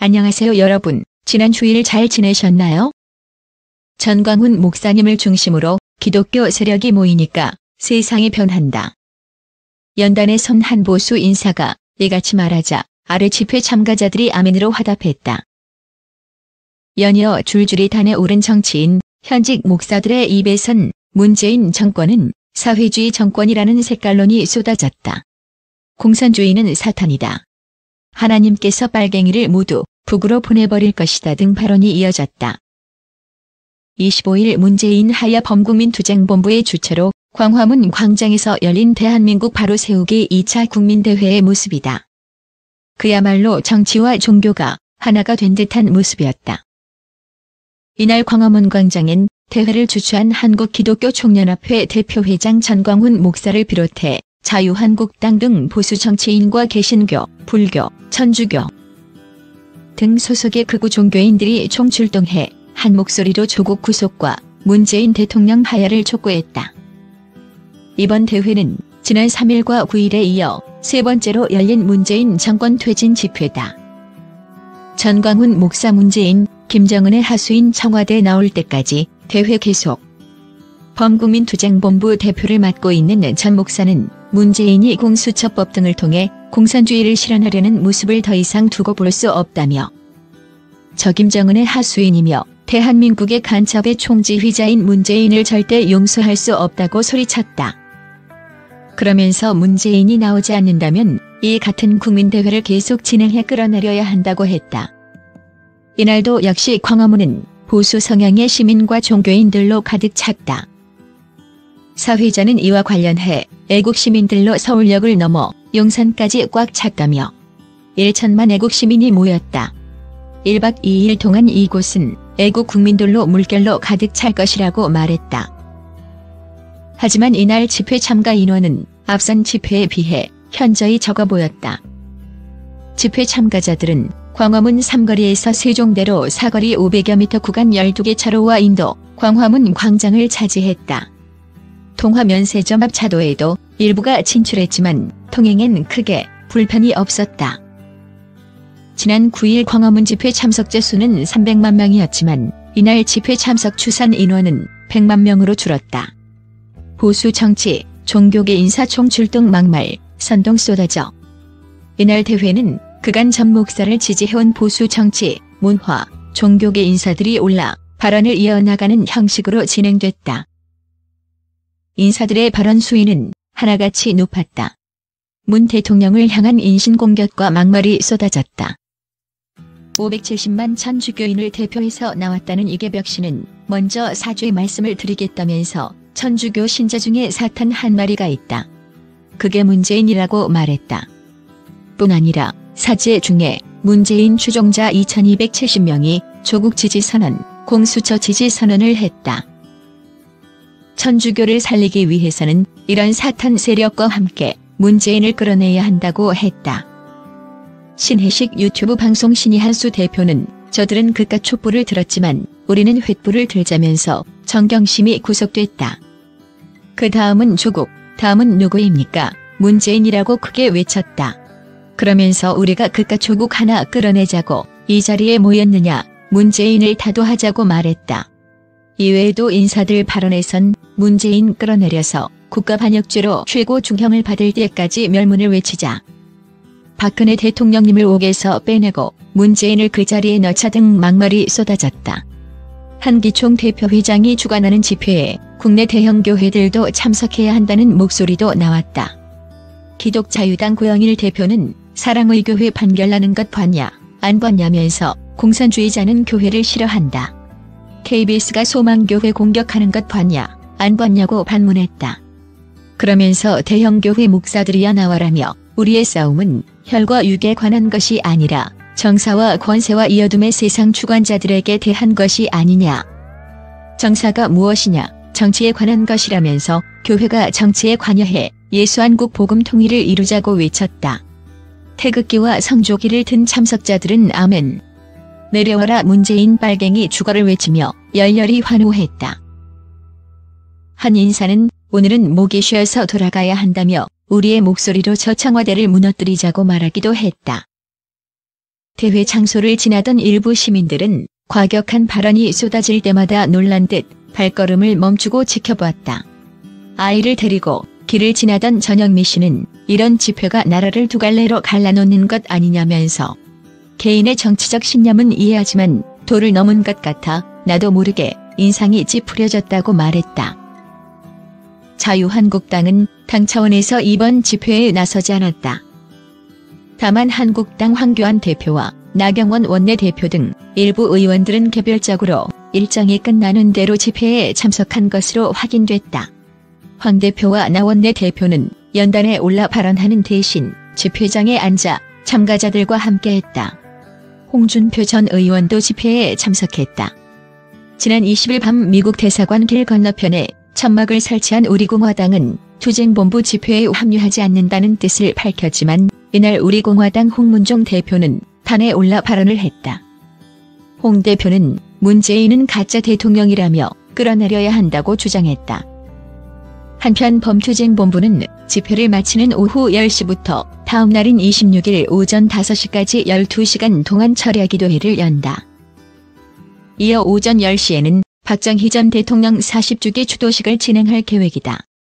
안녕하세요 여러분. 지난 주일 잘 지내셨나요? 전광훈 목사님을 중심으로 기독교 세력이 모이니까 세상이 변한다. 연단의 선 한 보수 인사가 이같이 말하자 아래 집회 참가자들이 아멘으로 화답했다. 연이어 줄줄이 단에 오른 정치인, 현직 목사들의 입에선 문재인 정권은 사회주의 정권이라는 색깔론이 쏟아졌다. 공산주의는 사탄이다. 하나님께서 빨갱이를 모두 북으로 보내버릴 것이다 등 발언이 이어졌다. 25일 문재인 하야 범국민투쟁본부의 주최로 광화문 광장에서 열린 대한민국 바로 세우기 2차 국민대회의 모습이다. 그야말로 정치와 종교가 하나가 된 듯한 모습이었다. 이날 광화문 광장엔 대회를 주최한 한국기독교총연합회 대표회장 전광훈 목사를 비롯해 자유한국당 등 보수 정치인과 개신교, 불교, 천주교 등 소속의 극우 종교인들이 총출동해 한 목소리로 조국 구속과 문재인 대통령 하야를 촉구했다. 이번 대회는 지난 3일과 9일에 이어 세 번째로 열린 문재인 정권 퇴진 집회다. 전광훈 목사 문재인, 김정은의 하수인 청와대 나올 때까지 대회 계속. 범국민투쟁본부 대표를 맡고 있는 전 목사는 문재인이 공수처법 등을 통해 공산주의를 실현하려는 모습을 더 이상 두고 볼 수 없다며 저 김정은의 하수인이며 대한민국의 간첩의 총지휘자인 문재인을 절대 용서할 수 없다고 소리쳤다. 그러면서 문재인이 나오지 않는다면 이 같은 국민대회를 계속 진행해 끌어내려야 한다고 했다. 이날도 역시 광화문은 보수 성향의 시민과 종교인들로 가득 찼다. 사회자는 이와 관련해 애국 시민들로 서울역을 넘어 용산까지 꽉 찼다며 1천만 애국 시민이 모였다. 1박 2일 동안 이곳은 애국 국민들로 물결로 가득 찰 것이라고 말했다. 하지만 이날 집회 참가 인원은 앞선 집회에 비해 현저히 적어 보였다. 집회 참가자들은 광화문 삼거리에서 세종대로 사거리 500여 미터 구간 12개 차로와 인도, 광화문 광장을 차지했다. 통화 면세점 앞 차도에도 일부가 진출했지만 통행엔 크게 불편이 없었다. 지난 9일 광화문 집회 참석자 수는 300만 명이었지만 이날 집회 참석 추산 인원은 100만 명으로 줄었다. 보수 정치, 종교계 인사 총출동 막말, 선동 쏟아져. 이날 대회는 그간 전 목사를 지지해온 보수 정치, 문화, 종교계 인사들이 올라 발언을 이어나가는 형식으로 진행됐다. 인사들의 발언 수위는 하나같이 높았다. 문 대통령을 향한 인신공격과 막말이 쏟아졌다. 570만 천주교인을 대표해서 나왔다는 이계벽 씨는 먼저 사죄의 말씀을 드리겠다면서 천주교 신자 중에 사탄 한 마리가 있다. 그게 문재인이라고 말했다. 뿐 아니라 사죄 중에 문재인 추종자 2270명이 조국 지지 선언, 공수처 지지 선언을 했다. 천주교를 살리기 위해서는 이런 사탄 세력과 함께 문재인을 끌어내야 한다고 했다. 신혜식 유튜브 방송 신이한수 대표는 저들은 그깟 촛불을 들었지만 우리는 횃불을 들자면서 정경심이 구속됐다. 그 다음은 조국, 다음은 누구입니까? 문재인이라고 크게 외쳤다. 그러면서 우리가 그깟 조국 하나 끌어내자고 이 자리에 모였느냐, 문재인을 다도하자고 말했다. 이외에도 인사들 발언에선 문재인 끌어내려서 국가반역죄로 최고 중형을 받을 때까지 멸문을 외치자. 박근혜 대통령님을 옥에서 빼내고 문재인을 그 자리에 넣자 등 막말이 쏟아졌다. 한기총 대표회장이 주관하는 집회에 국내 대형 교회들도 참석해야 한다는 목소리도 나왔다. 기독자유당 고영일 대표는 사랑의 교회 판결나는 것 봤냐, 안 봤냐면서 공산주의자는 교회를 싫어한다. KBS가 소망교회 공격하는 것 봤냐, 안 봤냐고 반문했다. 그러면서 대형 교회 목사들이야 나와라며 우리의 싸움은 혈과 육에 관한 것이 아니라 정사와 권세와 이어둠의 세상 주관자들에게 대한 것이 아니냐. 정사가 무엇이냐, 정치에 관한 것이라면서 교회가 정치에 관여해 예수한국 복음 통일을 이루자고 외쳤다. 태극기와 성조기를 든 참석자들은 아멘. 내려와라 문재인 빨갱이 죽어를 외치며 열렬히 환호했다. 한 인사는 오늘은 목이 쉬어서 돌아가야 한다며 우리의 목소리로 저 청와대를 무너뜨리자고 말하기도 했다. 대회 장소를 지나던 일부 시민들은 과격한 발언이 쏟아질 때마다 놀란 듯 발걸음을 멈추고 지켜보았다. 아이를 데리고 길을 지나던 전영미 씨는 이런 집회가 나라를 두 갈래로 갈라놓는 것 아니냐면서 개인의 정치적 신념은 이해하지만 도를 넘은 것 같아 나도 모르게 인상이 찌푸려졌다고 말했다. 자유한국당은 당 차원에서 이번 집회에 나서지 않았다. 다만 한국당 황교안 대표와 나경원 원내대표 등 일부 의원들은 개별적으로 일정이 끝나는 대로 집회에 참석한 것으로 확인됐다. 황 대표와 나 원내대표는 연단에 올라 발언하는 대신 집회장에 앉아 참가자들과 함께했다. 홍준표 전 의원도 집회에 참석했다. 지난 20일 밤 미국 대사관 길 건너편에 천막을 설치한 우리공화당은 투쟁본부 집회에 합류하지 않는다는 뜻을 밝혔지만 이날 우리공화당 홍문종 대표는 단에 올라 발언을 했다. 홍 대표는 문재인은 가짜 대통령이라며 끌어내려야 한다고 주장했다. 한편 범투쟁본부는 집회를 마치는 오후 10시부터 다음 날인 26일 오전 5시까지 12시간 동안 철야기도회를 연다. 이어 오전 10시에는 박정희 전 대통령 40주기 추도식을 진행할 계획이다.